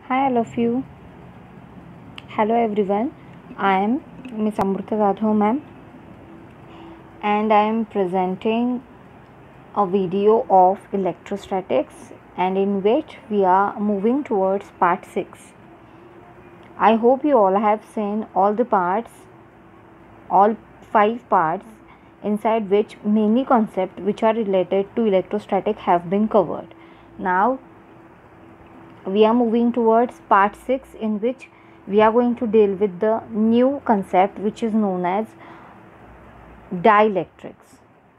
Hi, all of you. Hello, everyone. I am Miss Amrita Jadhav, ma'am, and I am presenting a video of electrostatics, and in which we are moving towards part 6. I hope you all have seen all the parts, all 5 parts, inside which many concepts which are related to electrostatic have been covered. Now, we are moving towards part 6, in which we are going to deal with the new concept which is known as dielectrics,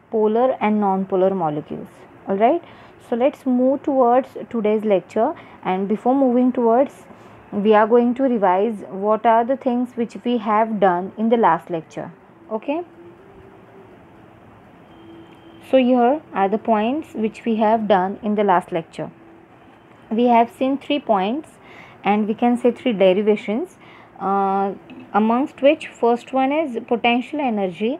polar and non-polar molecules. All right, so let's move towards today's lecture, and before moving towards, we are going to revise what are the things which we have done in the last lecture. Okay, so here are the points which we have done in the last lecture. We have seen 3 points, and we can say 3 derivations, amongst which first one is potential energy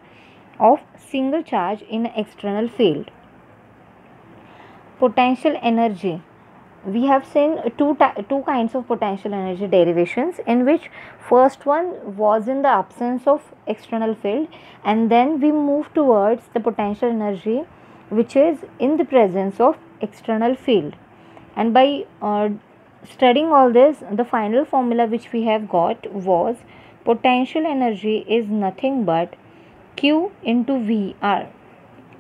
of single charge in an external field. Potential energy, we have seen two kinds of potential energy derivations, in which first one was in the absence of external field, and then we move towards the potential energy which is in the presence of external field. And by studying all this, the final formula which we have got was potential energy is nothing but Q into VR,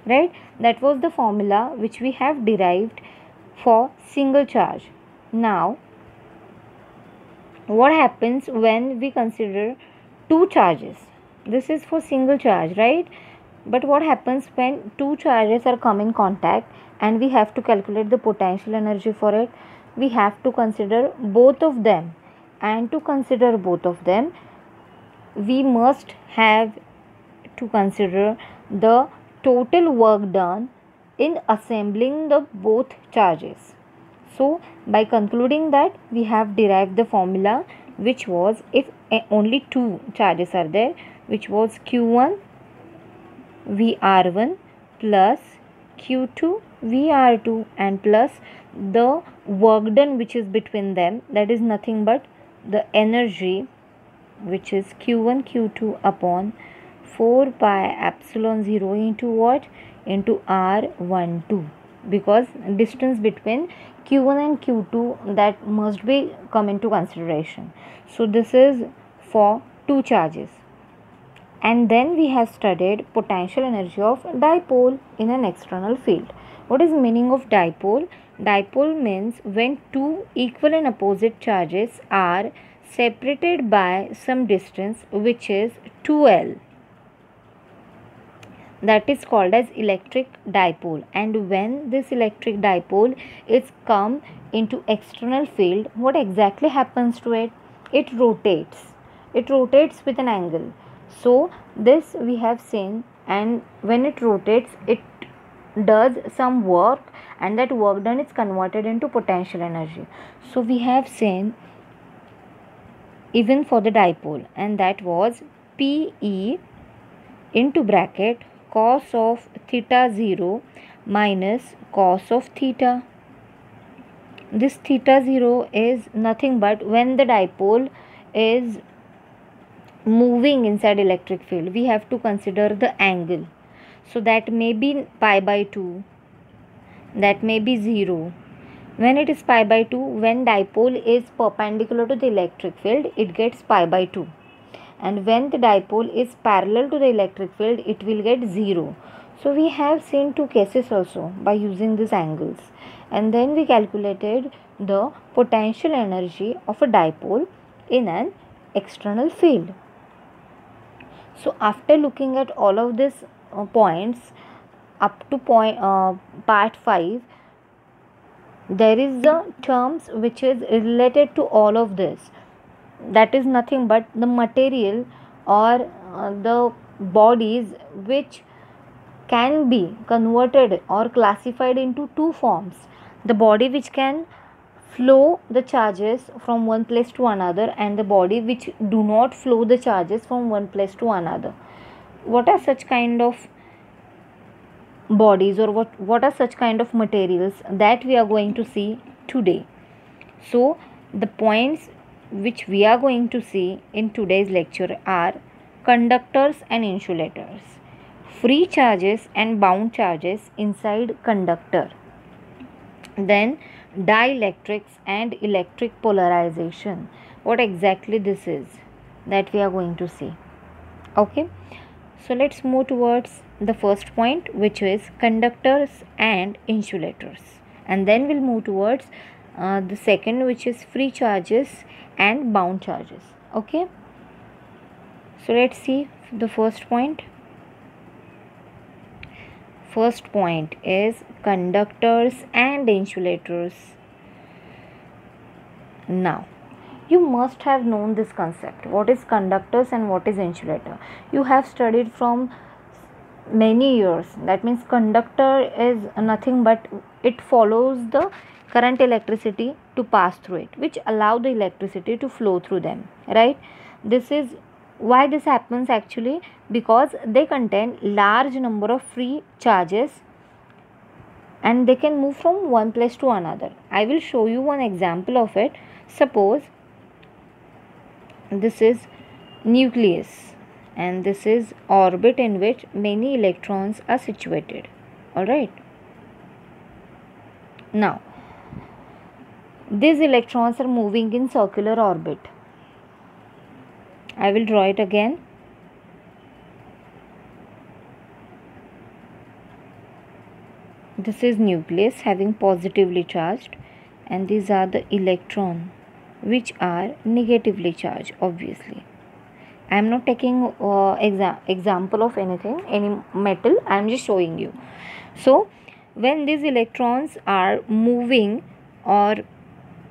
right? That was the formula which we have derived for single charge. Now, what happens when we consider two charges? This is for single charge, right? But what happens when two charges are come in contact and we have to calculate the potential energy for it? We have to consider both of them, and to consider both of them, we must have to consider the total work done in assembling the both charges. So by concluding that, we have derived the formula which was, if only two charges are there, which was Q1 VR1 plus Q2 VR2 and plus the work done which is between them, that is nothing but the energy which is Q1 Q2 upon 4 pi epsilon 0 into what? Into R12, because distance between Q1 and Q2, that must be come into consideration. So this is for two charges. And then we have studied potential energy of dipole in an external field. What is the meaning of dipole? Dipole means when two equal and opposite charges are separated by some distance which is 2L. That is called as electric dipole. And when this electric dipole is come into external field, what exactly happens to it? It rotates. It rotates with an angle. So this we have seen, and when it rotates, it does some work, and that work done is converted into potential energy. So we have seen even for the dipole, and that was PE into bracket cos of theta 0 minus cos of theta. This theta 0 is nothing but when the dipole is moving inside electric field, we have to consider the angle. So that may be pi by 2, that may be 0. When it is pi by 2, when dipole is perpendicular to the electric field, it gets pi by 2. And when the dipole is parallel to the electric field, it will get 0. So we have seen two cases also by using these angles. And then we calculated the potential energy of a dipole in an external field. So after looking at all of these points up to part 5, there is the terms which is related to all of this. That is nothing but the material or the bodies which can be converted or classified into two forms. The body which can flow the charges from one place to another, and the body which do not flow the charges from one place to another. What are such kind of bodies, or what are such kind of materials that we are going to see today? So The points which we are going to see in today's lecture are conductors and insulators, free charges and bound charges inside conductor, then dielectrics and electric polarization. What exactly this is, that we are going to see. Okay, so let's move towards the first point, which is conductors and insulators, and then we'll move towards the second, which is free charges and bound charges. Okay, so let's see the first point. First point is conductors and insulators. Now, you must have known this concept. What is conductors and what is insulator? You have studied from many years. That means conductor is nothing but it follows the current electricity to pass through it, which allow the electricity to flow through them, right? This is why this happens actually, because they contain large number of free charges and they can move from one place to another. I will show you one example of it. Suppose this is nucleus and this is orbit in which many electrons are situated. All right, now these electrons are moving in circular orbit. I will draw it again. This is nucleus having positively charged, and these are the electron which are negatively charged. Obviously, I am not taking example of anything, any metal. I am just showing you. So when these electrons are moving or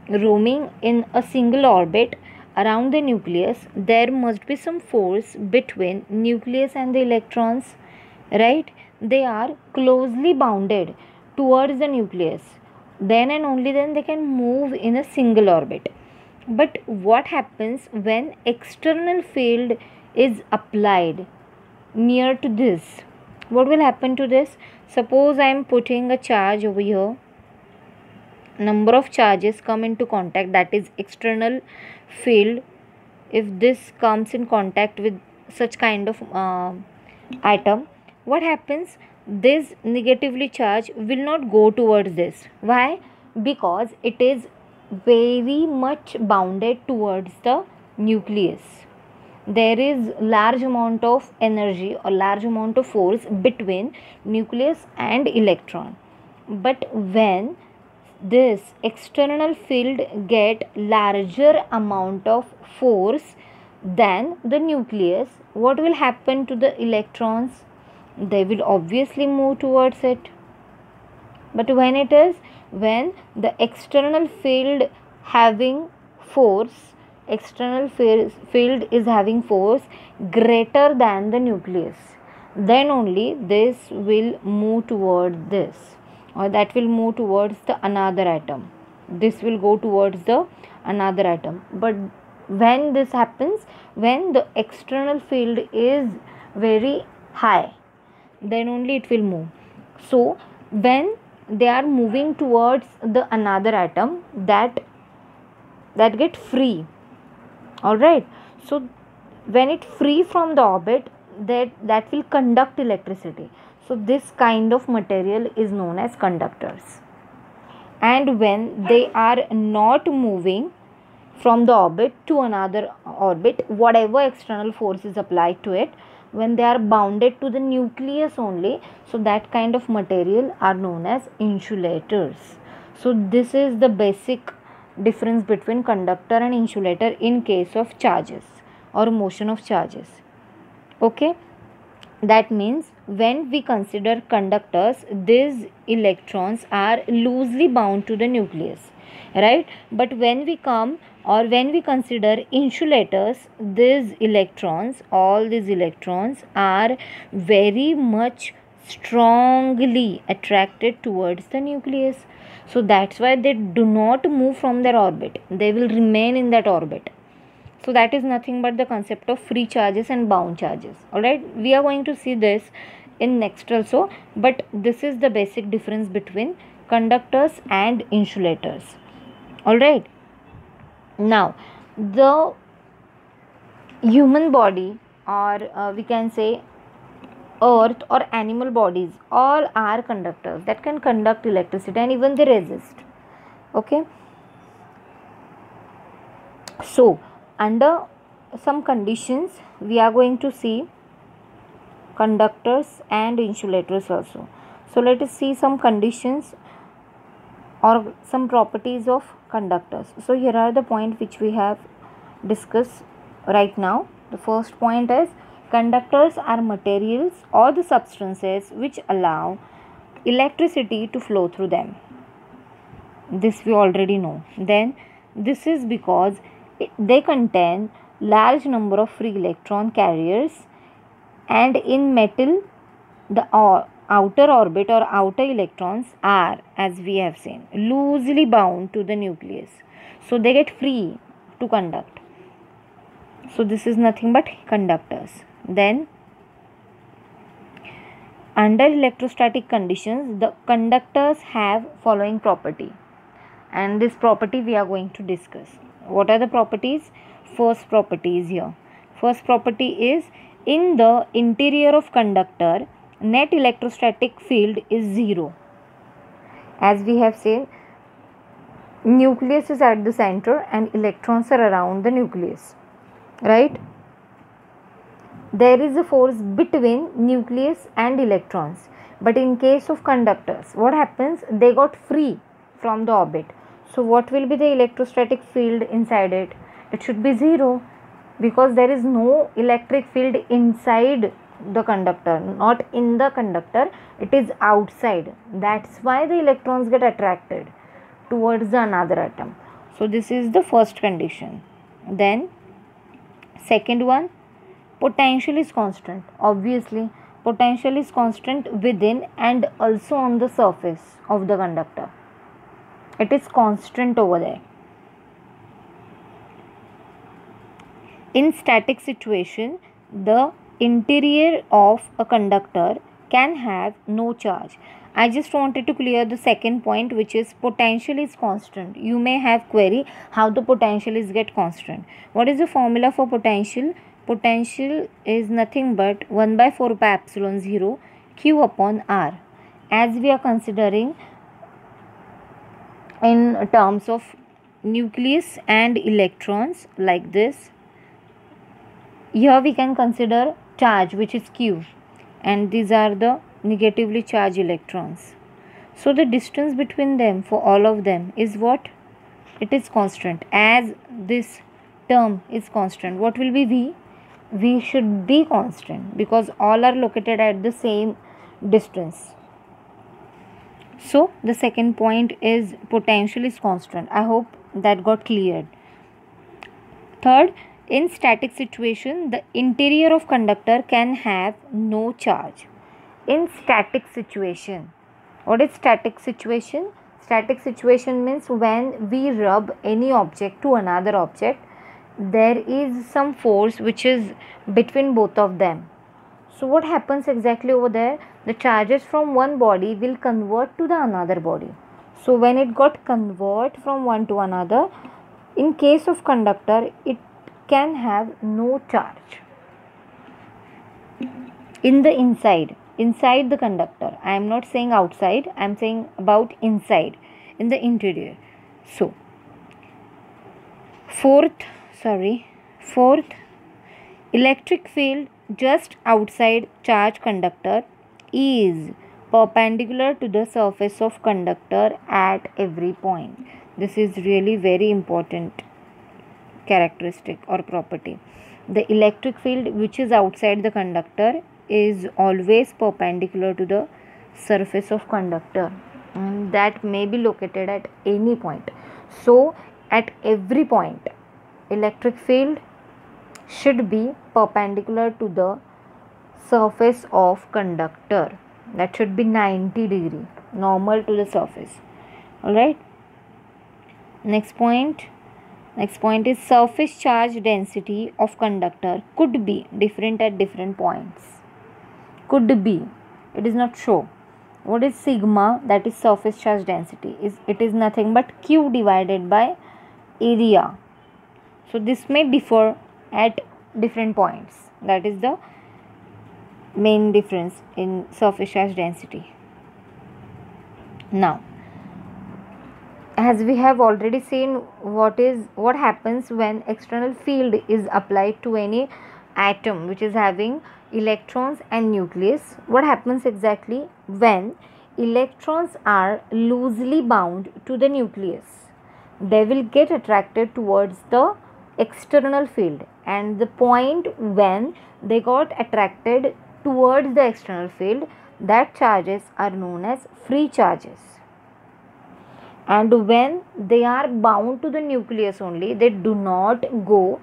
roaming in a single orbit around the nucleus, there must be some force between nucleus and the electrons, right? They are closely bounded towards the nucleus. Then and only then they can move in a single orbit. But what happens when external field is applied near to this? What will happen to this? Suppose I am putting a charge over here. Number of charges come into contact, that is external field. If this comes in contact with such kind of atom, what happens? This negatively charged will not go towards this. Why? Because it is very much bounded towards the nucleus. There is large amount of energy or large amount of force between nucleus and electron. But when this external field get larger amount of force than the nucleus, what will happen to the electrons? They will obviously move towards it. But when the external field having force, external field is having force greater than the nucleus, then only this will move towards this, or that will move towards the another atom. This will go towards the another atom. But when this happens, when the external field is very high, then only it will move. So when they are moving towards the another atom, that get free. All right, so when it free from the orbit, that will conduct electricity. So this kind of material is known as conductors. And when they are not moving from the orbit to another orbit, whatever external force is applied to it, when they are bounded to the nucleus only, so that kind of material are known as insulators. So this is the basic difference between conductor and insulator in case of charges or motion of charges. Okay, that means when we consider conductors, these electrons are loosely bound to the nucleus, right? But when we consider insulators, all these electrons are very much strongly attracted towards the nucleus. So that's why they do not move from their orbit. They will remain in that orbit. So that is nothing but the concept of free charges and bound charges. Alright, we are going to see this in next also, but this is the basic difference between conductors and insulators. Alright, Now, the human body, or we can say earth or animal bodies, all are conductors that can conduct electricity, and even they resist. Okay, so under some conditions we are going to see conductors and insulators also. So let us see some conditions or some properties of conductors. So here are the points which we have discussed right now. The first point is conductors are materials or the substances which allow electricity to flow through them. This we already know. Then this is because they contain large number of free electron carriers, and in metal the outer orbit or outer electrons are, as we have seen, loosely bound to the nucleus, so they get free to conduct. So this is nothing but conductors. Then under electrostatic conditions the conductors have following property, and this property we are going to discuss. What are the properties? First property is here. First property is, in the interior of conductor net electrostatic field is zero. As we have seen, nucleus is at the center and electrons are around the nucleus, right? There is a force between nucleus and electrons, but in case of conductors what happens? They got free from the orbit. So what will be the electrostatic field inside it? It should be zero, because there is no electric field inside the conductor, not in the conductor, it is outside. That's why the electrons get attracted towards the another atom. So this is the first condition. Then second one, potential is constant. Obviously potential is constant within and also on the surface of the conductor. It is constant over there. In static situation, the interior of a conductor can have no charge. I just wanted to clear the second point, which is potential is constant. You may have query how the potential is get constant. What is the formula for potential? Potential is nothing but 1 by 4 pi epsilon 0 q upon r. As we are considering in terms of nucleus and electrons like this, here we can consider charge, which is q, and these are the negatively charged electrons. So the distance between them for all of them is what? It is constant. As this term is constant, what will be v? V should be constant because all are located at the same distance. So the second point is potential is constant. I hope that got cleared. Third, in static situation, the interior of conductor can have no charge. In static situation, what is static situation? Static situation means when we rub any object to another object, there is some force which is between both of them. So what happens exactly over there? The charges from one body will convert to the another body. So when it got convert from one to another, in case of conductor, it can have no charge. In the inside the conductor, I am not saying outside, I am saying about inside, in the interior. So fourth, electric field just outside charged conductor is perpendicular to the surface of conductor at every point. This is really very important characteristic or property. The electric field which is outside the conductor is always perpendicular to the surface of conductor, that may be located at any point. So at every point electric field should be perpendicular to the surface of conductor. That should be 90 degree normal to the surface. Alright, next point is surface charge density of conductor could be different at different points. Could be, it is not show. What is sigma? That is surface charge density. It is nothing but q divided by area. So this may differ at different points. That is the main difference in surface charge density. Now, as we have already seen what happens when external field is applied to any atom which is having electrons and nucleus. What happens exactly when electrons are loosely bound to the nucleus? They will get attracted towards the external field, and the point when they got attracted towards the external field, that charges are known as free charges. And when they are bound to the nucleus only, they do not go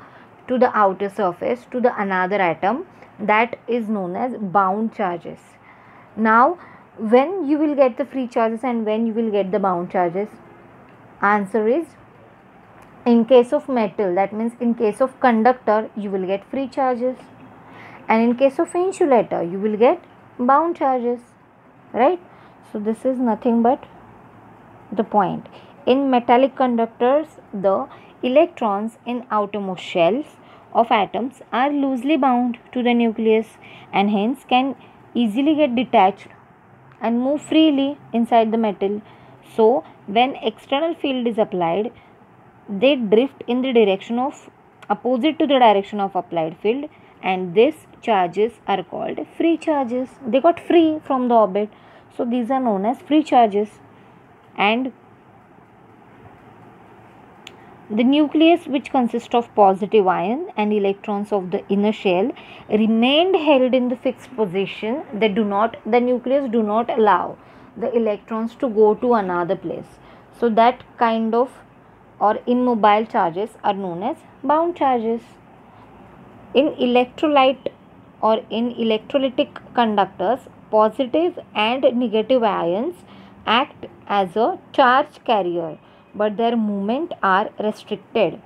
to the outer surface to the another atom, that is known as bound charges. Now, when you will get the free charges and when you will get the bound charges? Answer is, in case of metal, that means in case of conductor, you will get free charges, and in case of insulator, you will get bound charges, right? So this is nothing but the point. In metallic conductors, the electrons in outermost shells of atoms are loosely bound to the nucleus and hence can easily get detached and move freely inside the metal. So when external field is applied, they drift in the direction of opposite to the direction of applied field, and these charges are called free charges. They got free from the orbit, so these are known as free charges. And the nucleus, which consists of positive ion and electrons of the inner shell, remained held in the fixed position. The nucleus do not allow the electrons to go to another place. So that kind of or immobile charges are known as bound charges. In electrolyte or in electrolytic conductors, positive and negative ions act as a charge carrier, but their movement are restricted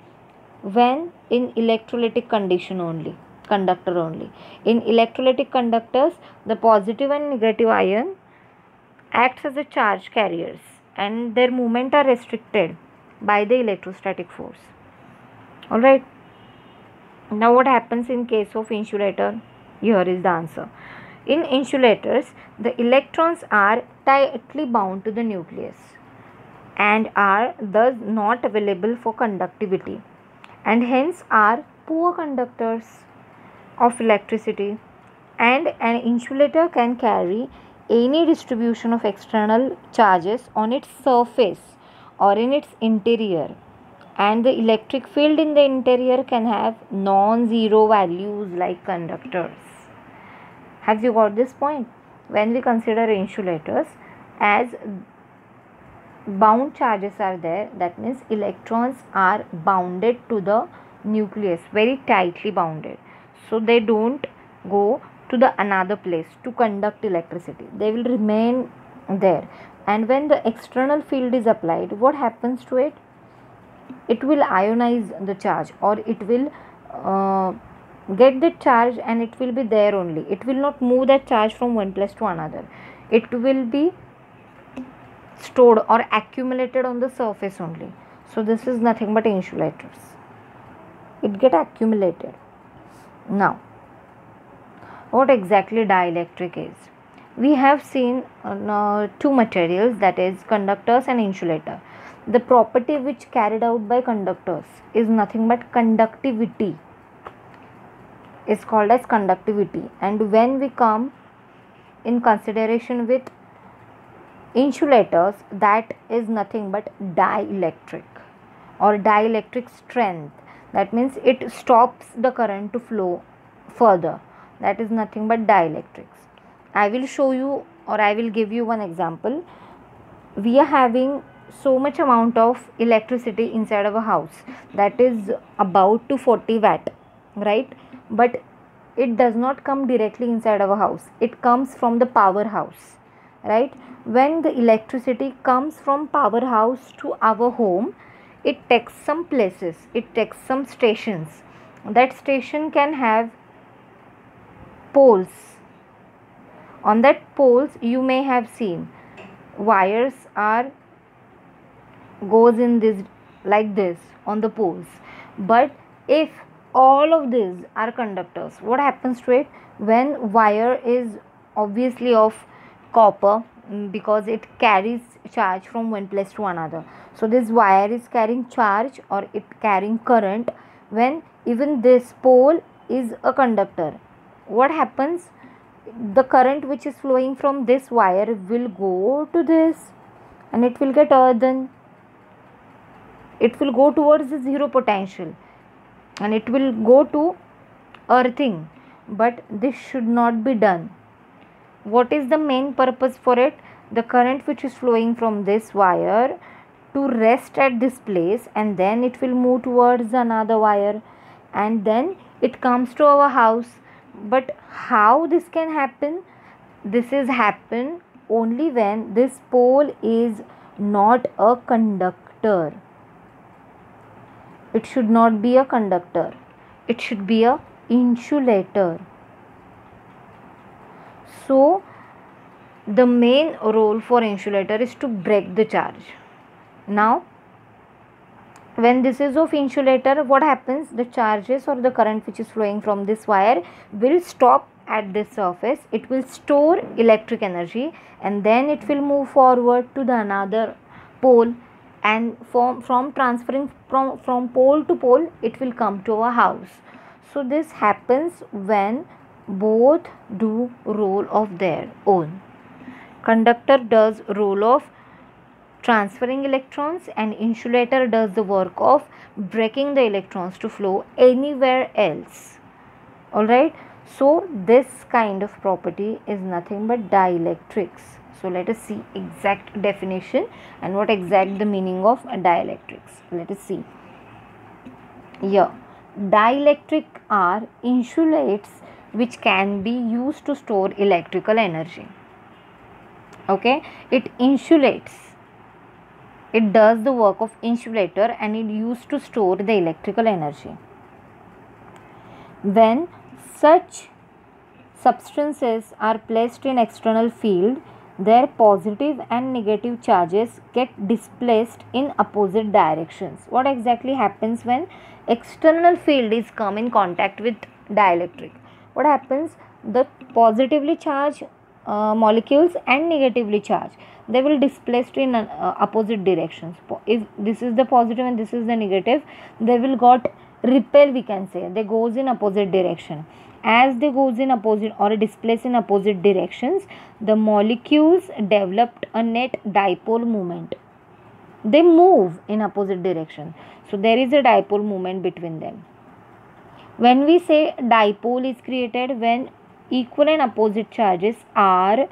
when in electrolytic conductor only. In electrolytic conductors, the positive and negative ion acts as a charge carriers and their movement are restricted by the electrostatic force. Alright. Now what happens in case of insulator? Here is the answer. In insulators, the electrons are tightly bound to the nucleus and are thus not available for conductivity and hence are poor conductors of electricity. And an insulator can carry any distribution of external charges on its surface or in its interior, and the electric field in the interior can have non-zero values like conductors. Have you got this point? When we consider insulators, as bound charges are there, that means electrons are bounded to the nucleus, very tightly bounded, so they don't go to the another place to conduct electricity. They will remain there, and when the external field is applied, what happens to it? It will ionize the charge, or it will get the charge and it will be there only. It will not move that charge from one place to another. It will be stored or accumulated on the surface only. So this is nothing but insulators. It get accumulated. Now, what exactly dielectric is? We have seen two materials, that is conductors and insulator. The property which carried out by conductors is nothing but conductivity, is called as conductivity. And when we come in consideration with insulators, that is nothing but dielectric or dielectric strength. That means it stops the current to flow further. That is nothing but dielectrics. I will show you, or I will give you one example. We are having so much amount of electricity inside of a house, that is about to 40 watt, right? But it does not come directly inside our house. It comes from the powerhouse, right? When the electricity comes from powerhouse to our home, it takes some places, it takes some stations. That station can have poles. On that poles, you may have seen wires goes in this like this on the poles, but If all of these are conductors, what happens to it? When wire is obviously of copper, because it carries charge from one place to another, so this wire is carrying charge or it carrying current. When even this pole is a conductor, what happens? The current which is flowing from this wire will go to this and it will get earthen. It will go towards the zero potential and it will go to earthing. But this should not be done. What is the main purpose for it? The current which is flowing from this wire to rest at this place, and then it will move towards another wire, and then it comes to our house. But how this can happen? This is happen only when this pole is not a conductor. It should not be a conductor. It should be a insulator. So the main role for insulator is to break the charge. Now when this is of insulator, what happens? The charges or the current which is flowing from this wire will stop at this surface. It will store electric energy and then it will move forward to the another pole, and from transferring from pole to pole, it will come to our house. So this happens when both do role of their own. Conductor does role of transferring electrons and insulator does the work of breaking the electrons to flow anywhere else. Alright, so this kind of property is nothing but dielectrics. So let us see exact definition and what exact the meaning of dielectrics. Let us see. Here, dielectric are insulates which can be used to store electrical energy. Okay, it insulates. It does the work of insulator and it used to store the electrical energy. When such substances are placed in external field, their positive and negative charges get displaced in opposite directions. What exactly happens when external field is come in contact with dielectric? What happens? The positively charged molecules and negatively charged, they will displaced in opposite directions. If this is the positive and this is the negative, they will got repel, we can say. They goes in opposite direction. As they goes in opposite or displace in opposite directions, the molecules developed a net dipole moment. They move in opposite direction, so there is a dipole moment between them. When we say dipole is created when equal and opposite charges are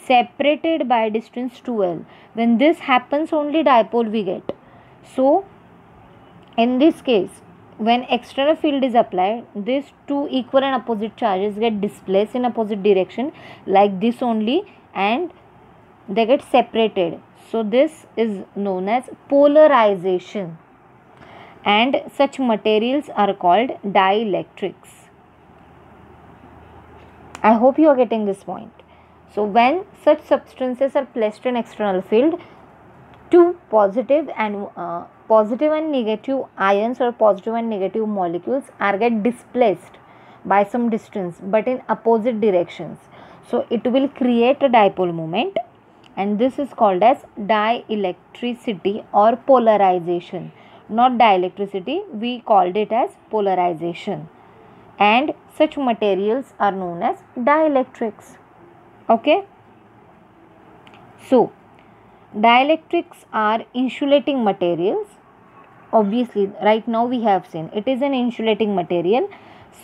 separated by distance 2l. When this happens, only dipole we get. So in this case, when external field is applied, these two equal and opposite charges get displaced in opposite direction like this only, and they get separated. So this is known as polarization, and such materials are called dielectrics. I hope you are getting this point. So when such substances are placed in external field, two positive and negative ions or positive and negative molecules are get displaced by some distance but in opposite directions. So it will create a dipole moment, and this is called as dielectricity or polarization. Not dielectricity, we called it as polarization. And such materials are known as dielectrics. Okay. So dielectrics are insulating materials. Obviously right now we have seen it is an insulating material.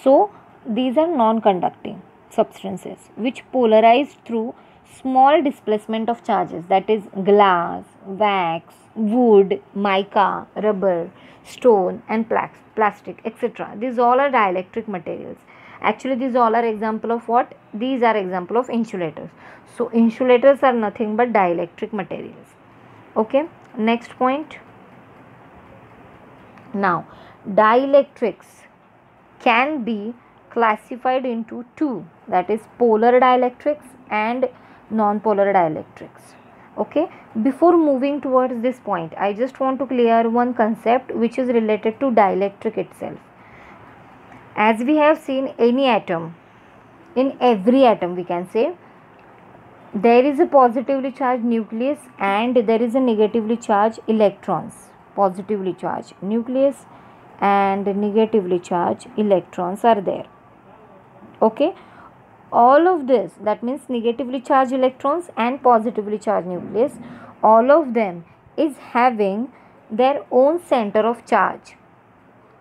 So these are non-conducting substances which polarize through small displacement of charges, that is glass, wax, wood, mica, rubber, stone and plastic, etc. These all are dielectric materials. Actually these all are example of what? These are example of insulators. So insulators are nothing but dielectric materials. Okay, next point. Now dielectrics can be classified into two, that is polar dielectrics and non-polar dielectrics. Okay, before moving towards this point, I just want to clear one concept which is related to dielectric itself. As we have seen, any atom, in every atom we can say, there is a positively charged nucleus and there is a negatively charged electrons. Positively charged nucleus and negatively charged electrons are there. Okay, all of this, that means negatively charged electrons and positively charged nucleus, all of them is having their own center of charge.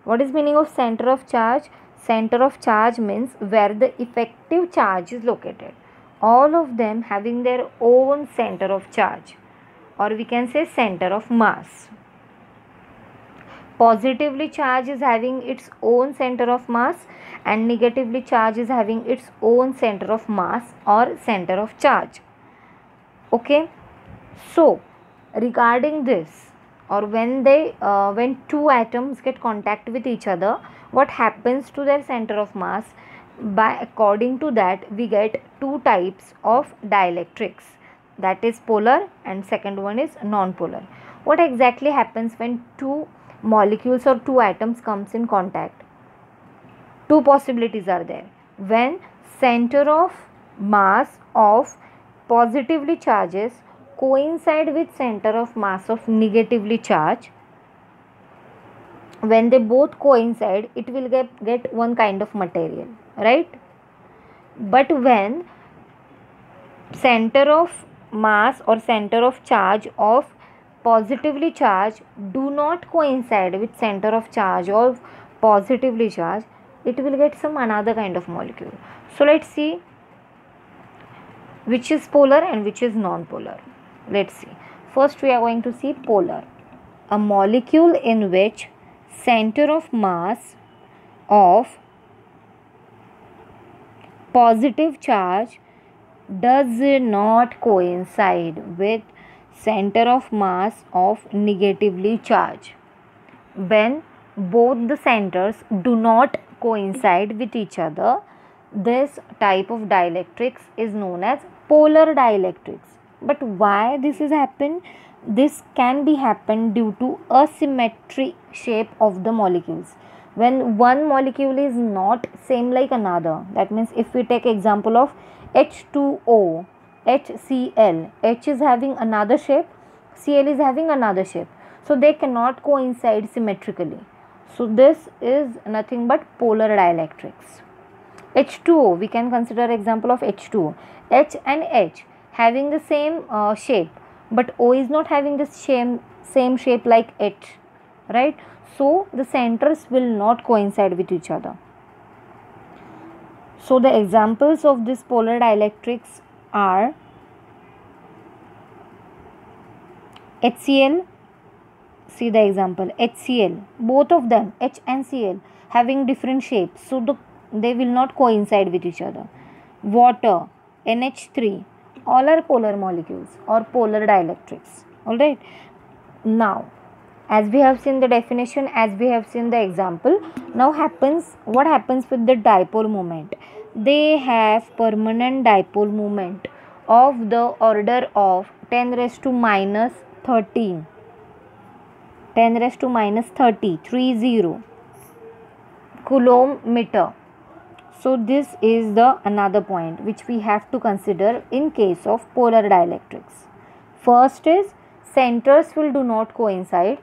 What is meaning of center of charge? Center of charge means where the effective charge is located. All of them having their own center of charge, or we can say center of mass. Positively charged is having its own center of mass and negatively charged is having its own center of mass or center of charge. Okay, so regarding this, or when two atoms get contact with each other, what happens to their center of mass? By according to that, we get two types of dielectrics, that is polar and second one is non-polar. What exactly happens when two molecules or two atoms comes in contact? Two possibilities are there. When center of mass of positively charges coincide with center of mass of negatively charged, when they both coincide, it will get one kind of material, right? But when center of mass or center of charge of positively charged do not coincide with center of charge of positively charged, it will get some another kind of molecule. So let's see which is polar and which is non-polar. Let's see. First we are going to see polar. A molecule in which center of mass of positive charge does not coincide with center of mass of negatively charged. When both the centers do not coincide with each other, this type of dielectrics is known as polar dielectrics. But why this is happen? This can be happen due to asymmetry shape of the molecules. When one molecule is not same like another, that means if we take example of H2O, HCl, H is having another shape, Cl is having another shape, so they cannot coincide symmetrically. So this is nothing but polar dielectrics. H2O, we can consider example of H2O. H and H having the same shape, but O is not having the same shape like H, right? So the centers will not coincide with each other. So the examples of this polar dielectrics are HCl. See the example, HCl, both of them, H and Cl, having different shapes, so they will not coincide with each other. Water, NH3, all are polar molecules or polar dielectrics. Alright. Now, as we have seen the definition, as we have seen the example, now what happens with the dipole moment? They have permanent dipole moment of the order of 10 raised to minus 13. 10 raised to minus 30 coulomb meter. So this is the another point which we have to consider in case of polar dielectrics. First is centers will do not coincide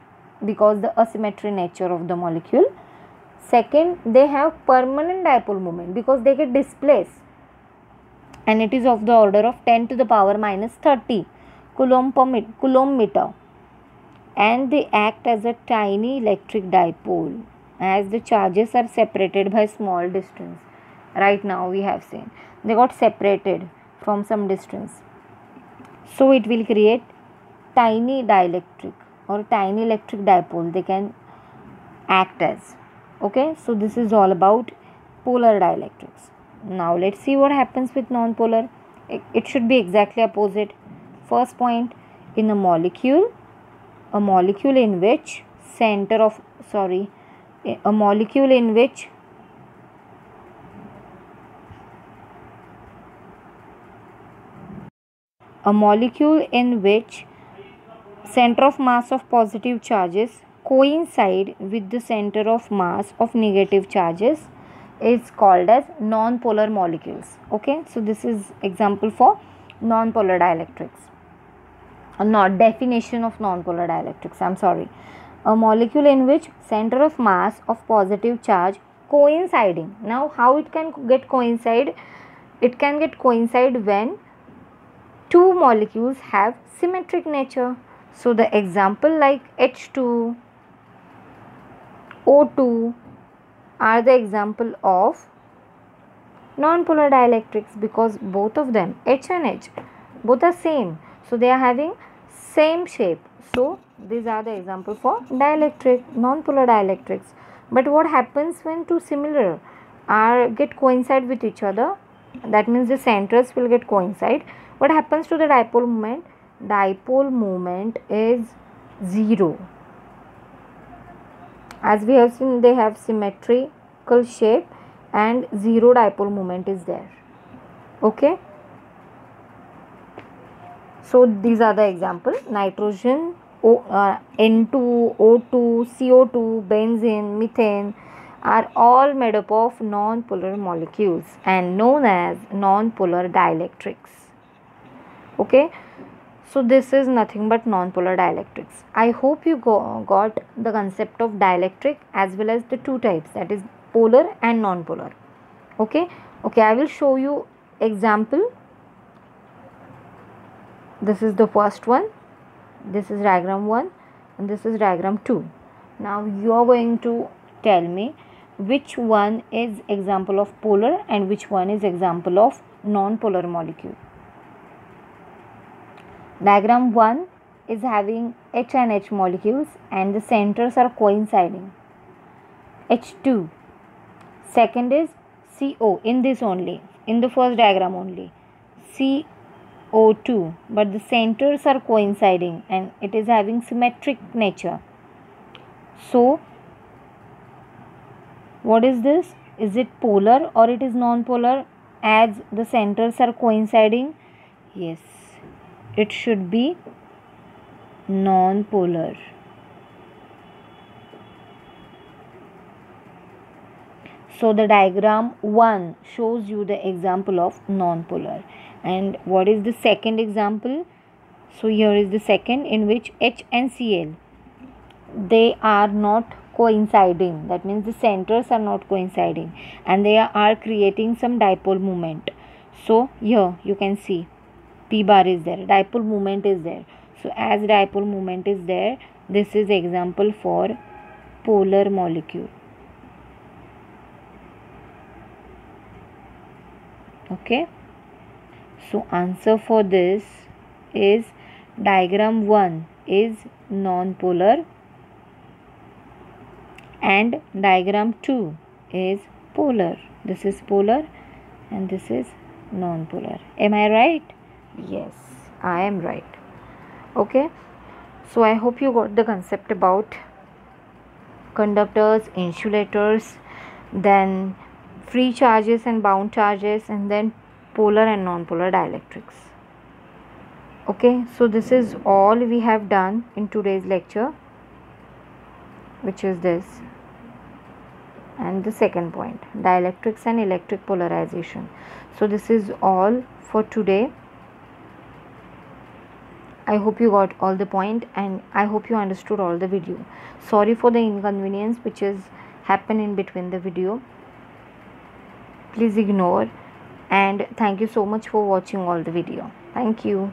because the asymmetry nature of the molecule. Second, they have permanent dipole moment because they get displaced, and it is of the order of 10 to the power minus 30 coulomb meter, and they act as a tiny electric dipole as the charges are separated by small distance. Right now we have seen they got separated from some distance, so it will create tiny dielectric or tiny electric dipole they can act as. Okay, so this is all about polar dielectrics. Now let's see what happens with non-polar. It should be exactly opposite. First point, in a molecule in which a molecule in which center of mass of positive charges coincide with the center of mass of negative charges, is called as non-polar molecules. Okay, so this is example for non-polar dielectrics. Not definition of non-polar dielectrics, I'm sorry. A molecule in which center of mass of positive charge coinciding. Now how it can get coincide? It can get coincide when two molecules have symmetric nature. So the example like H2, O2 are the example of non-polar dielectrics, because both of them, H and H, both are same. So they are having same shape. So these are the example for dielectric, non-polar dielectrics. But what happens when two similar are get coincide with each other? That means the centers will get coincide. What happens to the dipole moment? Dipole moment is 0. As we have seen, they have symmetrical shape and 0 dipole moment is there. Okay. So these are the example: nitrogen, N2, O2, CO2, benzene, methane are all made up of non-polar molecules and known as non-polar dielectrics. Okay, so this is nothing but non-polar dielectrics. I hope you got the concept of dielectric as well as the two types, that is polar and non-polar. Okay, I will show you example. This is the first one, this is diagram 1 and this is diagram 2. Now you are going to tell me which one is example of polar and which one is example of non-polar molecule. Diagram 1 is having H and H molecules and the centers are coinciding, H2. Second is CO, in this only, in the first diagram only, CO2, but the centers are coinciding and it is having symmetric nature. So what is this? Is it polar or it is non-polar as the centers are coinciding? Yes, it should be non-polar. So the diagram 1 shows you the example of non-polar. And what is the second example? So here is the second, in which H and Cl, they are not coinciding. That means the centers are not coinciding and they are creating some dipole moment. So here you can see P bar is there, dipole moment is there. So as dipole moment is there, this is example for polar molecule. Okay, so answer for this is diagram 1 is non-polar and diagram 2 is polar. This is polar and this is non-polar. Am I right? Yes, I am right. Okay, so I hope you got the concept about conductors, insulators, then free charges and bound charges, and then polar and non-polar dielectrics. Okay, so this is all we have done in today's lecture, which is this. And the second point, dielectrics and electric polarization. So this is all for today. I hope you got all the point and I hope you understood all the video. Sorry for the inconvenience which is happened in between the video. Please ignore, and thank you so much for watching all the video. Thank you.